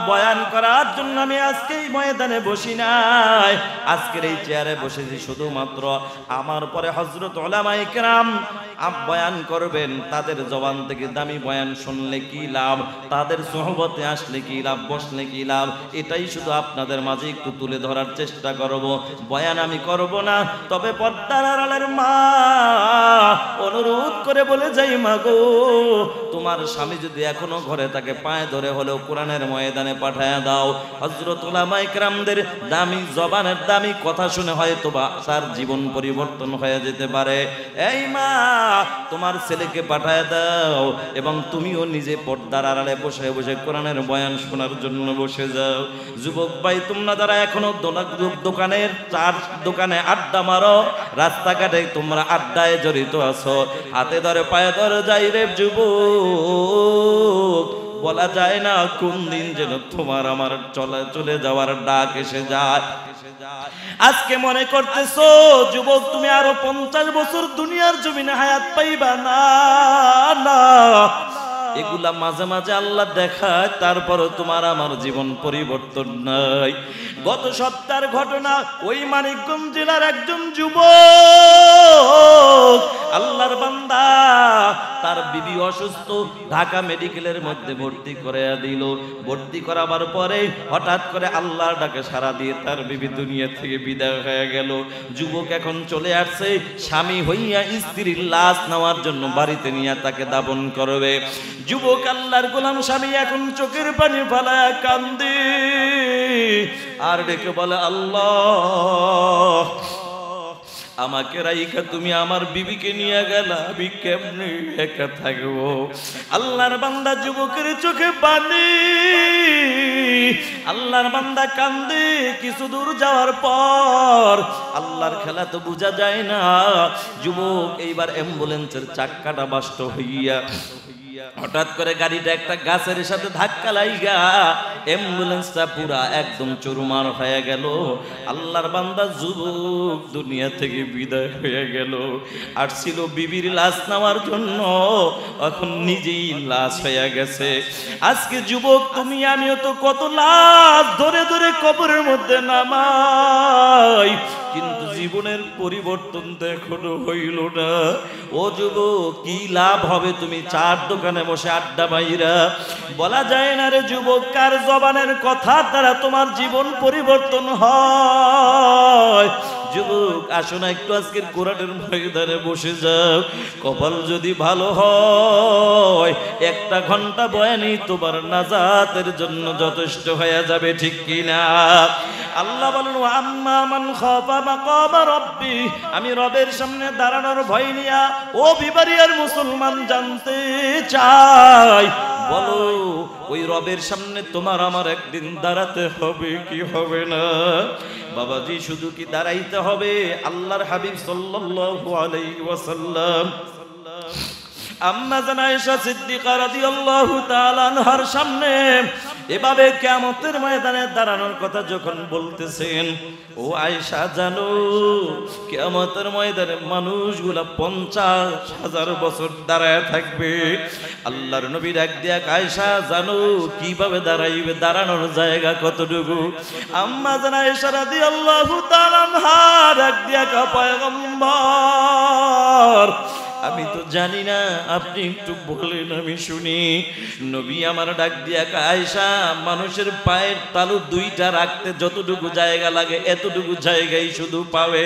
বয়ান করার জন্য আমি আজকে এই ময়দানে বসি নাই, আজকের এই চেয়ারে বসেছি শুধুমাত্র আমার পরে হযরত উলামায়ে কেরাম বয়ান করবেন, তাদের জবান থেকে দামি বয়ান শুনলে কি লাভ, তাদের সোহবতে আসলে কি লাভ, বসলে কি লাভ, এটাই শুধু আপনাদের মাঝে একটু তুলে ধরার চেষ্টা করব। বয়ান আমি করব না, তবে পর্দার আড়ালের মা অনুরোধ করে বলে যাই, মা গো, তোমার স্বামী যদি এখনো ঘরে থাকে, পায়ে ধরে হলেও কোরআনের ময়দানে দোকানে পাঠায়া দাও। হযরত উলামায়ে কেরামদের দামি জবানের দামি কথা শুনে হয়তো বা তার জীবন পরিবর্তন হয়ে যেতে পারে। এই মা, তোমার ছেলেকে পাঠায়া দাও এবং তুমিও নিজে পর্দার আড়ালে বসে বসে কোরআনের বয়ান শোনার জন্য বসে যাও। যুবক ভাই, তোমরা যারা এখনো দোকানের চার দোকানে আড্ডা মারো, রাস্তাঘাটে তোমরা আড্ডায় জড়িত আছো, হাতে ধরে পায়ে ধরে যাই রে যুবক, বলা যায় না কোন দিন যেন তোমার আমার চলে যাওয়ার ডাক এসে যায়। আজকে মনে করতেছো যুবক তুমি আরো 50 বছর দুনিয়ার জমিনে হায়াত পাইবা না। না, এগুলা মাঝে মাঝে আল্লাহ দেখায়, তারপরও তোমার আমার জীবন পরিবর্তন নাই। গত সপ্তাহের ঘটনা, ওই মানিকগঞ্জ জেলার একজন যুবক আল্লাহর বান্দা, তার বিবি অসুস্থ, ঢাকা মেডিকেলের মধ্যে ভর্তি করে দিল। ভর্তি করাবার পরে হঠাৎ করে আল্লাহর ডাকে সাড়া দিয়ে তার বিবি দুনিয়া থেকে বিদায় হয়ে গেল। যুবক এখন চলে আসছে স্বামী হইয়া স্ত্রীর লাশ নেওয়ার জন্য বাড়িতে নিয়ে তাকে দাফন করবে। যুবক আল্লাহর গোলাম স্বামী এখন চোখের পানি ফেলায় কান্দে আর ডেকে বলে, আল্লাহ, আমাকে রাইখা তুমি আমার বিবিকে নিয়ে গেলা, আমি কেমনে একা থাকবো? আল্লাহর বান্দা যুবকের চোখে পানি, আল্লাহর বান্দা কান্দে। কিছু দূর যাওয়ার পর আল্লাহর খেলা তো বোঝা যায় না, যুবক এইবার অ্যাম্বুলেন্সের চাক্কাটা বাস্ট হইয়া হঠাৎ করে গাড়িটা একটা গাছের সাথে ধাক্কা লাইগা অ্যাম্বুলেন্সটা পুরা একদম চুরমার হয়ে গেল। আল্লাহর বান্দা যুবক দুনিয়া থেকে বিদায় হয়ে গেল। আর ছিল বিবির লাশ নেওয়ার জন্য, এখন নিজেই লাশ হয়ে গেছে। আজকে যুবক তুমি আমিও তো কত লাশ ধরে ধরে কবরের মধ্যে নামাই, কিন্তু জীবনের পরিবর্তন তো এখনো হইল না। ও যুবক, কি লাভ হবে তুমি চার দোকানে বসে আড্ডা মাইরা? বলা যায় না রে যুবক, কার জবানের কথা দ্বারা তোমার জীবন পরিবর্তন হয়। যুবক, আসো না একটু আজকের কোরআনের ময়দানে বসে যাও। কপাল যদি ভালো হয়, 1 ঘন্টা বয়ানই তোমার নাজাতের জন্য যথেষ্ট হয়ে যাবে, ঠিক কিনা? আল্লাহ বলেন, আম্মা মান খাফা মাকাম রাব্বি, আমি রবের সামনে দাঁড়ানোর ভয় নিয়া ও বিবারিয়ার মুসলমান জানতে চাই, বলো ওই রবের সামনে তোমার আমার একদিন দাঁড়াতে হবে কি হবে না? বাবাজি, শুধু কি দাঁড়াইতে হবে? আল্লাহর হাবিব সাল্লাল্লাহু আলাইহি ওয়াসাল্লাম আম্মা জান আয়েশা সিদ্দিকা রাদিয়াল্লাহু তাআলা আনহার সামনে এভাবে কিয়ামতের ময়দানে দাঁড়ানোর কথা যখন বলতেছেন, ও আয়েশা জানো কিয়ামতের ময়দানে মানুষগুলা 50,000 বছর দাঁড়ায় থাকবে। আল্লাহর নবী ডাক দিয়া, আয়েশা জানো কিভাবে দাঁড়াইবে? দাঁড়ানোর জায়গা কতটুকু? আম্মা জান আয়েশা রাদিয়াল্লাহু তাআলা আনহা ডাক দিয়া, পয়গম্বর আমি তো জানি না, আপনি একটু বলেন আমি শুনি। নবী আমার ডাক দিয়া, আয়েশা মানুষের পায়ের তালু 2টা রাখতে যতটুকু জায়গা লাগে এতটুকু জায়গায় শুধু পাবে,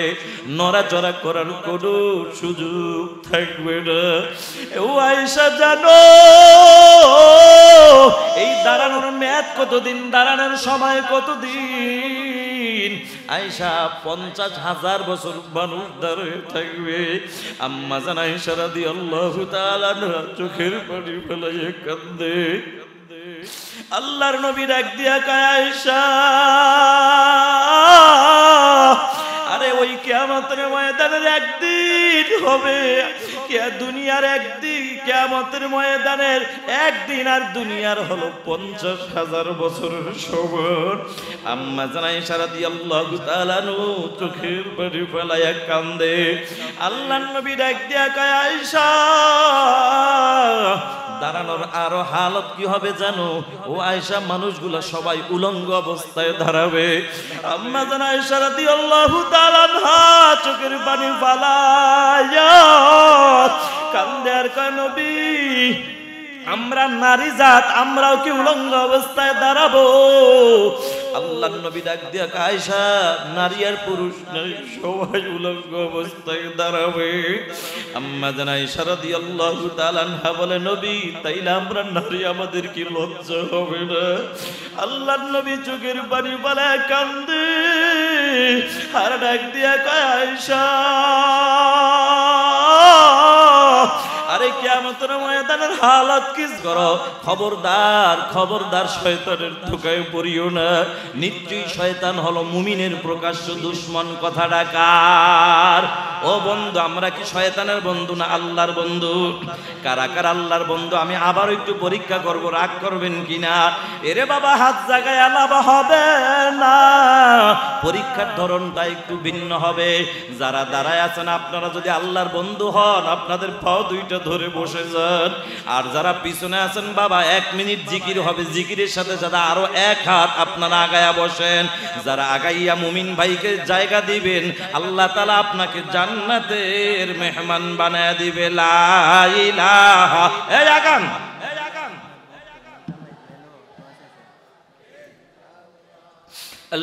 নড়াচড়া করার কোনো সুযোগ থাকবে না। ও আয়েশা জানো এই দাঁড়ানোর মেয়াদ কতদিন? দাঁড়ানোর সময় কতদিন? আয়েশা 50,000 বছর মানুষ দাঁড়িয়ে থাকবে। আম্মা জান আয়েশা রাদিয়াল্লাহু তাআলা চোখের পানি ফেলাইয়া কান্দে। আল্লাহর নবী ডাক দিয়া কয়, আয়েশা আরে ওই কিয়ামতের ময়দানের একদিন হবে, দুনিয়ার একদিন, কিয়ামতের ময়দানের একদিন আর দুনিয়ার হলো 50,000 বছরের সমান। আম্মা জান আয়েশা রাদিয়াল্লাহু তাআলা চোখের পানি ফেলাইয়া কান্দে। আল্লাহর নবী ডাক দিয়া কয়, আয়েশা দাঁড়ানোর আরো হালত কি হবে জানো? ও আয়েশা মানুষগুলা সবাই উলঙ্গ অবস্থায় দাঁড়াবে। আম্মা জান আয়েশা রাদিয়াল্লাহু তাআলা আনহা চোখের পানি ফেলাইয়া কান্দে আর কয়, নবী আমরা নারী জাত, আমরাও কি উলঙ্গ অবস্থায় দাঁড়াবো? আল্লাহর নবী ডাক দিয়া আয়েশা, নারী আর পুরুষ নারী সবাই উলঙ্গ অবস্থায় দাঁড়াবে। আম্মা জান আয়েশা রাদিয়াল্লাহু তাআলা আনহা বলে, নবী তাইলে আমরা নারী, আমাদের কি লজ্জা হবে না? আল্লাহর নবী চোখের পানি বলে কান্দে, আর ডাক দিয়া কয় আয়েশা, আরে কিয়ামতের ময়দানের হালাত কি করো? খবরদার খবরদার, শয়তানের ধোঁকায় পড়িও না। নিশ্চয়ই শয়তান হলো মুমিনের প্রকাশ্য দুশমন। কথাটা কার? ও বন্ধু, আমরা কি শয়তানের বন্ধু না আল্লাহর বন্ধু? কারা কারা আল্লাহর বন্ধু? আমি আবার একটু পরীক্ষা করব, রাগ করবেন কিনা? এরে বাবা, হাত জায়গায় আলাদা হবে না, পরীক্ষার ধরনটা একটু ভিন্ন হবে। যারা দাঁড়ায় আছেন, আপনারা যদি আল্লাহর বন্ধু হন, আপনাদের পাও দুইটা ধরে বসে যান। আর যারা পিছনে আছেন বাবা, 1 মিনিট জিকির হবে, জিকিরের সাথে সাথে আরো 1 হাত আপনারা আগায়া বসেন। যারা আগাইয়া মুমিন ভাইকে জায়গা দিবেন, আল্লাহ তাআলা আপনাকে জান্নাতের মেহমান বানায়া দিবে। লা ইলাহা, এই আগান,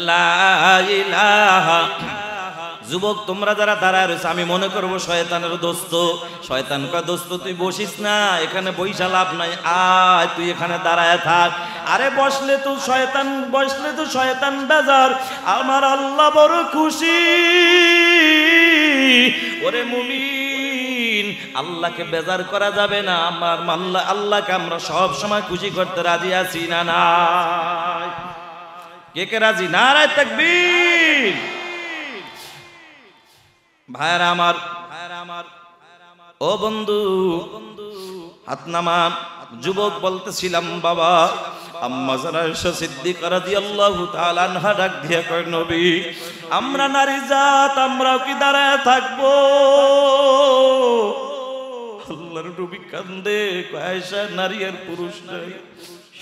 লা ইলাহা। যুবক তোমরা যারা দাঁড়ায় রয়েছে, আমি মনে করবো শয়তানের দোস্ত। শয়তান কয়, দোস্ত তুই বসিস না, এখানে বইসা লাভ নাই, আয় তুই এখানে দাঁড়ায় থাক। আরে বসলে তো শয়তান, বসলে তো শয়তান বাজার। আমার আল্লাহ বড় খুশি। ওরে মুমিন, আল্লাহকে বেজার করা যাবে না। আমার আল্লাহকে আমরা সব সময় খুশি করতে রাজি আছি না নাই? কে কে রাজি? নারায়ে তাকবীর। ভাইরা আমার, ও বন্ধু, হাত নামান। যুবক বলতেছিলাম বাবা, আম্মা জান আয়েশা সিদ্দিকা রাদিয়াল্লাহু তাআলা আনহা ডাক দিয়ে কয়, নবী আমরা নারী জাত, আমরাও কি দাঁড়ায় থাকবো? আল্লাহর নবী কান্দে, কয় আয়েশা, নারী আর পুরুষ নাই,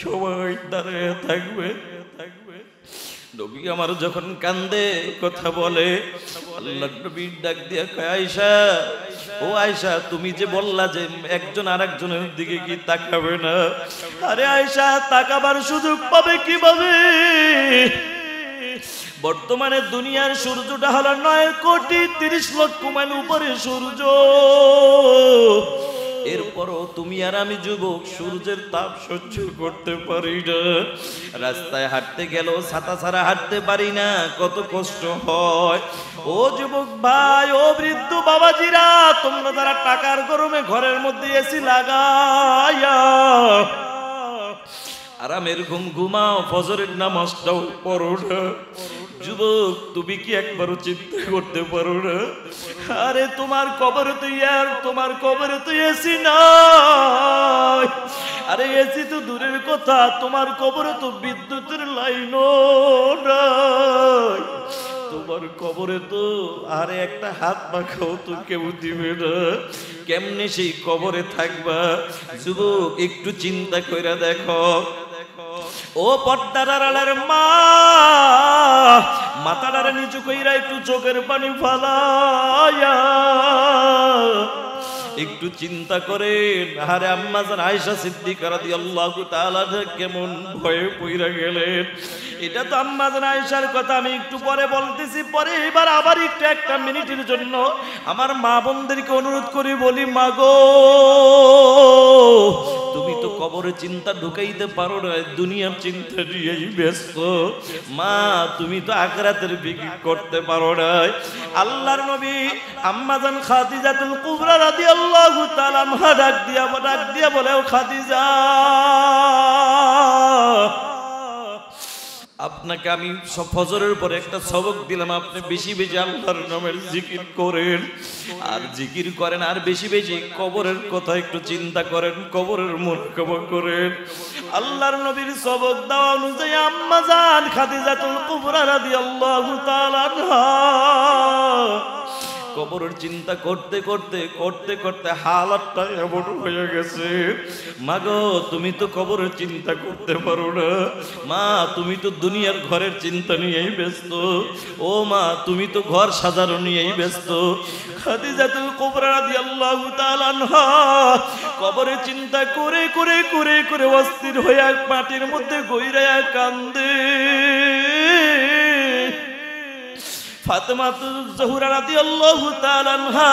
সবাই দাঁড়ায় থাকবে। নবী আমার যখন কান্দে কথা বলে, আল্লাহর নবী ডাক দিয়া কয়, আয়েশা, ও আয়েশা, তুমি যে বললা যে একজন আরেকজনের দিকে কি তাকাবে না, আরে আয়েশা তাকাবার সুযোগ পাবে কিভাবে? বর্তমানে দুনিয়ার সূর্যটা হলো 9,30,00,000 মাইল উপরে সূর্য। এরপরও তুমি আর আমি যুবক, সূর্যের তাপ সহ্য করতে পারি না। রাস্তায় হাঁটতে গেলেও ছাতা ছাড়া হাঁটতে পারি না, কত কষ্ট হয়। ও যুবক ভাই, ও বৃদ্ধ বাবাজিরা, তোমরা যারা টাকার গরমে ঘরের মধ্যে এসি লাগায়া আরামের ঘুম ঘুমাও, ফজরের নামাজটাও পড়ো না, যুবক তুমি কি একবারও চিন্তা করতে পারো না? আরে তোমার কবরে তো তোমার কবরে তো এসি নাই। আরে এসি তো দূরের কথা, তোমার কবরে তো বিদ্যুতের লাইনও নাই। তোমার কবরে তো আরে একটা হাত পাখাও তো কেউ দিবে না। কেমনে সেই কবরে থাকবা? যুবক একটু চিন্তা কইরা দেখো। ও পর্দার আড়ালের মা, মাথাটারে নিচু কইরা একটু চোখের পানি ফালায়া একটু চিন্তা করেন। আরে আম্মা জান আয়েশা সিদ্দিকা রাদিয়াল্লাহু তাআলা কেমন ভয়ে পইরা গেলেন। এটা তো আম্মা জান আয়েশার কথা আমি একটু পরে বলতেছি, পরে এবার আবার একটু 1 মিনিটের জন্য আমার মা বোনদেরকে অনুরোধ করি বলি, মা গো, তুমি তো কবরের চিন্তা ঢুকাইতে পারো না, দুনিয়ার চিন্তা নিয়েই ব্যস্ত। মা তুমি তো আখিরাতের ফিকির করতে পারো না। আল্লাহর নবী আম্মা জান খাদিজাতুল কুবরা রাদিয়াল্লাহু তাআলা আনহা ডাক দিয়া বলে, ও খাদিজা, আপনাকে আমি ফজরের পরে একটা সবক দিলাম, আপনি বেশি বেশি আল্লাহর নামের জিকির করেন, আর জিকির করেন, আর বেশি বেশি কবরের কথা একটু চিন্তা করেন, কবরের মুনাকাবা করেন। আল্লাহর নবীর সবক দেওয়া অনুযায়ী আম্মা জান খাদিজাতুল কুবরা রাদিয়াল্লাহু তাআলা আনহা কবরের চিন্তা করতে করতে করতে করতে হালাতটা এমন হয়ে গেছে। মা গো, তুমি তো কবরের চিন্তা করতে পারো না। মা তুমি তো দুনিয়ার ঘরের চিন্তা নিয়েই ব্যস্ত। ও মা তুমি তো ঘর সাজানো নিয়েই ব্যস্ত। খাদিজাতুল কুবরা রাদিয়াল্লাহু তাআলা আনহা কবরের চিন্তা করে করে করে করে অস্থির হয়ে মাটির মধ্যে গইরায়া কান্দে। ফাতেমাতুজ জোহরা রাদিয়াল্লাহু তাআলা আনহা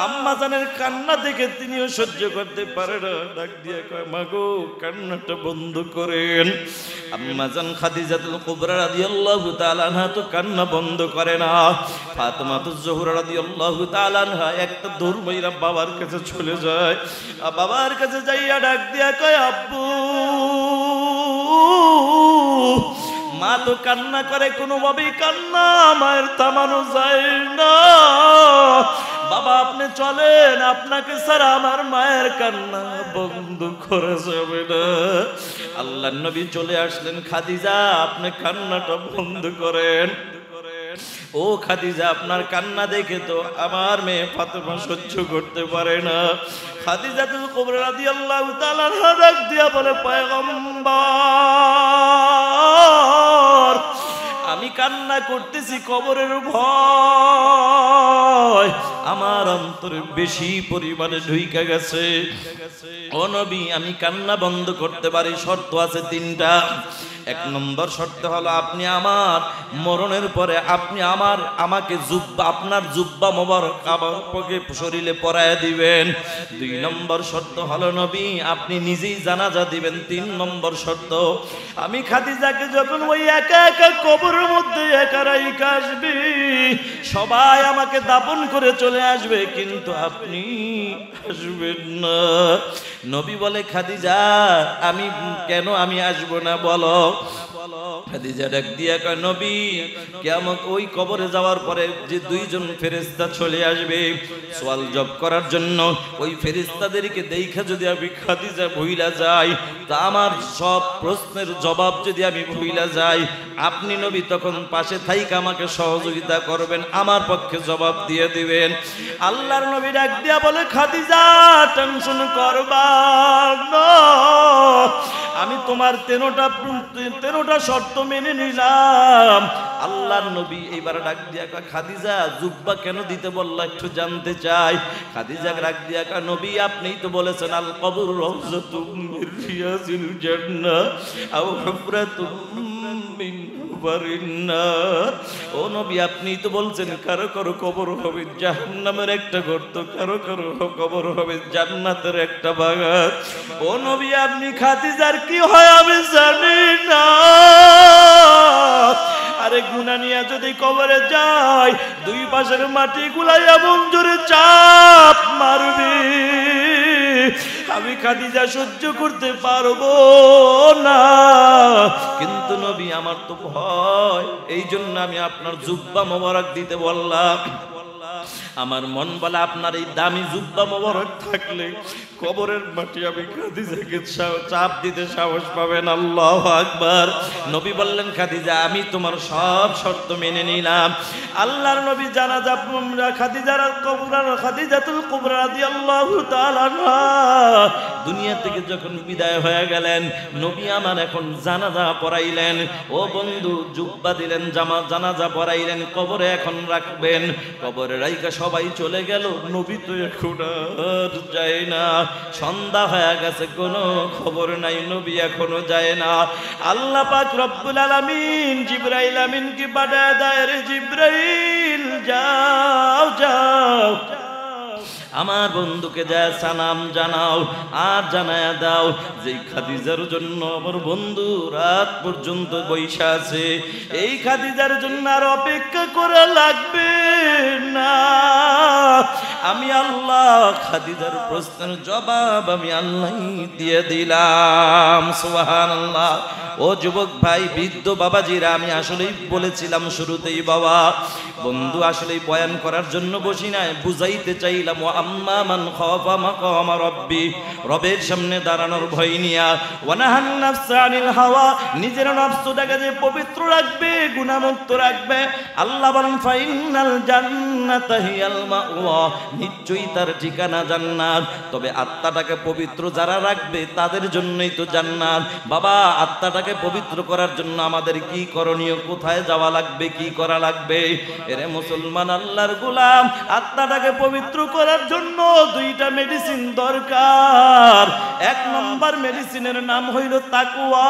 আম্মা জানের কান্না দেখে তিনিও সহ্য করতে পারে না, ডাক দিয়ে কয় মাগো কান্নাটা বন্ধ করেন। আম্মা জান খাদিজাতুল কুবরা রাদিয়াল্লাহু তাআলা আনহা তো কান্না বন্ধ করে না। ফাতেমাতুজ জোহরা রাদিয়াল্লাহু তাআলা আনহা একটা দৌড় মাইরা বাবার কাছে চলে যায়। বাবার কাছে যাইয়া ডাক দিয়া কয় আব্বু। মা তো কান্না করে, কোনোভাবেই কান্না মায়ের থামানো যায় না। বাবা আপনি চলেন, আপনাকে ছাড়া আমার মায়ের কান্না বন্ধ করা যাবে না। আল্লাহর নবী চলে আসলেন, খাদিজা আপনি কান্নাটা বন্ধ করেন। ও খাদিজা আপনার কান্না দেখে তো আমার মেয়ে ফাতেমা সহ্য করতে পারে না। খাদিজাতুল কুবরা রাদিয়াল্লাহু তাআলা ডাক দিয়া বলে পয়গম্বর আমি কান্না করতেছি কবরের ভয় আমার অন্তরে বেশি পরিমাণে ঢুইকা গেছে। ও নবী আমি কান্না বন্ধ করতে পারি, শর্ত আছে তিনটা। এক নম্বর শর্ত হলো আপনি আমার মরণের পরে আপনি আমাকে জুব্বা আপনার জুব্বা মোবারক আমার শরীরে পরায়া দিবেন। দুই নম্বর শর্ত হলো নবী আপনি নিজেই জানাজা দিবেন। তিন নম্বর শর্ত আমি খাদিজাকে যখন ওই একা একা কবরের মধ্যে একা রাইখা আসবে, সবাই আমাকে দাফন করে চলে আসবে, কিন্তু আপনি আসবেন না। নবী বলে খাদিজা আমি কেন আমি আসবো না বলো। খাদিজা ডাক দিয়া কয় নবী কিয়ামত ওই কবরে যাওয়ার পরে যে দুইজন ফেরেশতা চলে আসবে সওয়াল জব করার জন্য, ওই ফেরেশতাদেরকে দেখা যদি আমি খাদিজা ভুইলা যাই তা আমার সব প্রশ্নের জবাব যদি আমি ভুইলা যাই, আপনি নবী তখন পাশে থাইকা আমাকে সহযোগিতা করবেন, আমার পক্ষে জবাব দিয়ে দিবেন। আল্লাহর নবী ডাক দিয়া বলে খাদিজা টেনশন করবা না, আমি তোমার তেরোটা শর্ত মেনে নিলাম। আল্লাহর নবী এইবার ডাক দিয়া কয় খাদিজা জুব্বা কেন দিতে বললা একটু জানতে চাই। খাদিজা ডাক দিয়া কয় নবী আপনিই তো বলেছেন আল কবর রাউযাতুম মির রিয়াজিল জান্নাহ আও হুফরাতুম মিন হুফারিন নার। ও নবী আপনিই তো বলছেন কারো কারো কবর হবে জাহান্নামের একটা গর্ত, কারো কারো কবর হবে জান্নাতের একটা বাগান। ও নবী আপনি খাদিজার কি হয় আমি জানি না, আরে গুনাহ নিয়ে যদি কবরে যায় দুই পাশের মাটি গুলাই এমন জোরে চাপ মারবে আমি খাদিজা সহ্য করতে পারবো না। কিন্তু নবী আমার তো ভয়, এই জন্য আমি আপনার জুব্বা মোবারক দিতে বললাম। আমার মন বলে আপনার এই দামি জুব্বা মোবারক থাকলে কবরের মাটি আমি খাদিজাকে চাপ দিতে সাহস পাবেন। আল্লাহু আকবার। নবী বললেন খাদিজা আমি তোমার সব শর্ত মেনে নিলাম। আল্লাহর নবী জানাজা খাদিজাতুল কুবরা রাদিয়াল্লাহু তাআলা আনহা দুনিয়া থেকে যখন বিদায় হয়ে গেলেন, নবী আমার এখন জানাজা পড়াইলেন। ও বন্ধু জুব্বা দিলেন, জানাজা পড়াইলেন, কবরে এখন রাখবেন। কবরে রাইখা সবাই চলে গেল, নবী তো এখন আর যায় না। সন্ধ্যা হয়ে গেছে, কোনো খবর নাই, নবী এখনো যায় না। আল্লাহ পাক রব্বুল আলামিন জিবরাইল আমিনকে পাঠায় দেয়, রে জিবরাইল যাও যাও আমার বন্ধুকে যায় সালাম জানাও আর জানায়া দাও যে খাদিজার জন্য আমার বন্ধু রাত পর্যন্ত বৈশা আছে, এই খাদিজার জন্য আর অপেক্ষা করা লাগবে না। আমি আল্লাহ খাদিজার প্রশ্নের জবাব আমি আল্লাহই দিয়ে দিলাম। সুবহানাল্লাহ। ও যুবক ভাই, বৃদ্ধ বাবাজিরা, আমি আসলেই বলেছিলাম শুরুতেই বাবা বন্ধু আসলেই বয়ান করার জন্য বসি নাই, বুঝাইতে চাইলাম ও আম্মা মান খাফা মাকাম রাব্বি, রবের সামনে দাঁড়ানোর ভয় নিয়া, ওয়া নাহান নাফসা আনিল হাওয়া, নিজের নফসটাকে যে পবিত্র রাখবে, গুনাহমুক্ত রাখবে। আল্লাহ বলেন ফাইনাল জান্নাতা হিয়াল মাওয়া, নিশ্চয়ই তার ঠিকানা জান্নাত। তবে আত্মাটাকে পবিত্র যারা রাখবে তাদের জন্যই তো জান্নাত। বাবা আত্মাটাকে পবিত্র করার জন্য আমাদের কি করণীয়, কোথায় যাওয়া লাগবে, কি করা লাগবে? এরে মুসলমান আল্লাহর গোলাম, আত্মাটাকে পবিত্র করার জন্য দুইটা মেডিসিন দরকার। এক নম্বর মেডিসিনের নাম হইল তাকওয়া।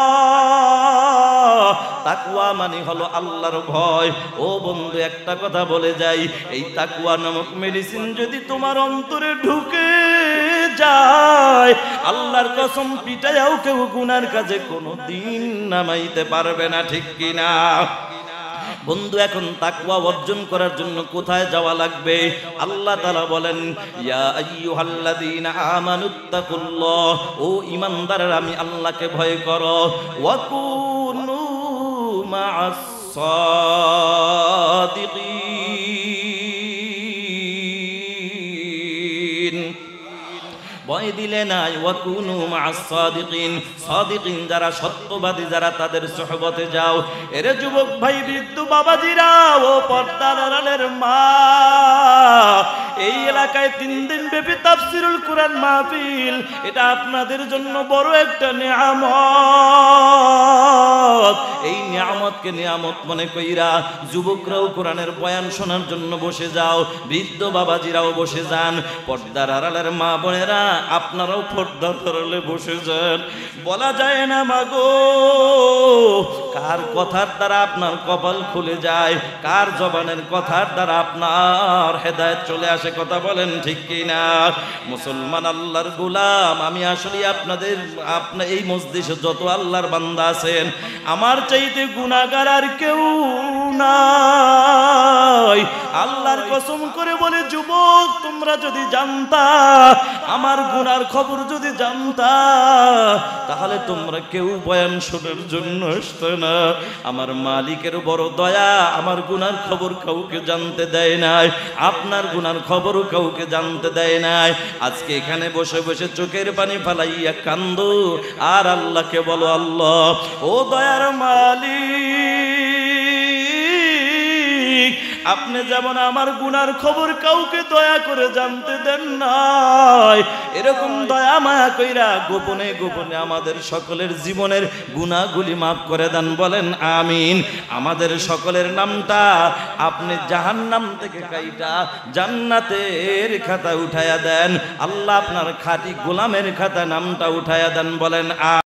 তাকওয়া মানে হলো আল্লাহর ভয়। ও বন্ধু, একটা কথা বলে যাই, এই তাকওয়া নামক মেডিসিন যদি তোমার অন্তরে ঢুকে যায়, আল্লাহর কসম পিটায়াও কেউ গুনার কাজে কোনোদিন নামাইতে পারবে না, ঠিক কিনা? বন্ধু, এখন তাকওয়া অর্জন করার জন্য কোথায় যাওয়া লাগবে? আল্লাহ তাআলা বলেন, ইয়া আইয়ুহাল্লাযীনা আমানুত্তাকুল্লাহ, ও ঈমানদাররা আমি আল্লাহকে ভয় করো, ওয়া কুনু মা'আস সাদিকিন। ভয় দিলে নাই, ওয়া কুনু মা'আস সাদিকিন, সাদিকিন যারা সত্যবাদী যারা, তাদের সুহবতে যাও। এরে যুবক ভাই, বৃদ্ধ বাবাজিরা, ও পর্দার আড়ালের মা, এই এলাকায় 3 দিন ব্যাপী তাফসীরুল কুরআন মাহফিল, এটা আপনাদের জন্য বড় একটা নিয়ামত। এই নিয়ামতকে নিয়ামত মনে কইরা যুবকরাও কোরআনের বয়ান শোনার জন্য বসে যাও, বৃদ্ধ বাবাজিরাও বসে যান, পর্দার আড়ালের মা বোনেরা আপনারাও পর্দার আড়ালে বসে যান। বলা যায় না মাগো, কার কথার দ্বারা আপনার কপাল খুলে যায়, কার জবানের কথার দ্বারা আপনার হেদায়েত চলে আসে, কথা বলেন ঠিক কিনা? মুসলমান আল্লাহর গোলাম, আমি আসলে আপনার এই মজলিসে যত আল্লাহর বান্দা আছেন, আমার চাইতে গুনাহগার আর কেউ নাই। আল্লাহর কসম করে বলে, যুবক তোমরা যদি জানতা, আমার গুনার খবর যদি জানতা, তাহলে তোমরা কেউ বয়ান শোনার জন্য আসতে না। আমার মালিকের বড় দয়া, আমার গুনার খবর কাউকে জানতে দেয় নাই, আপনার গুনার খবরও কাউকে জানতে দেয় নাই। আজকে এখানে বসে বসে চোখের পানি ফালাইয়া কান্দো আর আল্লাহকে বলো, আল্লাহ ও দয়ার মালিক, আপনি যেমন আমার গুনার খবর কাউকে দয়া করে জানতে দেন নাই, এরকম দয়া মায়া কইরা গোপনে গোপনে আমাদের সকলের জীবনের গুনাহগুলি মাফ করে দেন, বলেন আমিন। আমাদের সকলের নামটা আপনি জাহান্নাম থেকে কাইটা জান্নাতের খাতা উঠায়া দেন। আল্লাহ আপনার খাঁটি গোলামের খাতা নামটা উঠায়া দেন, বলেন আমিন।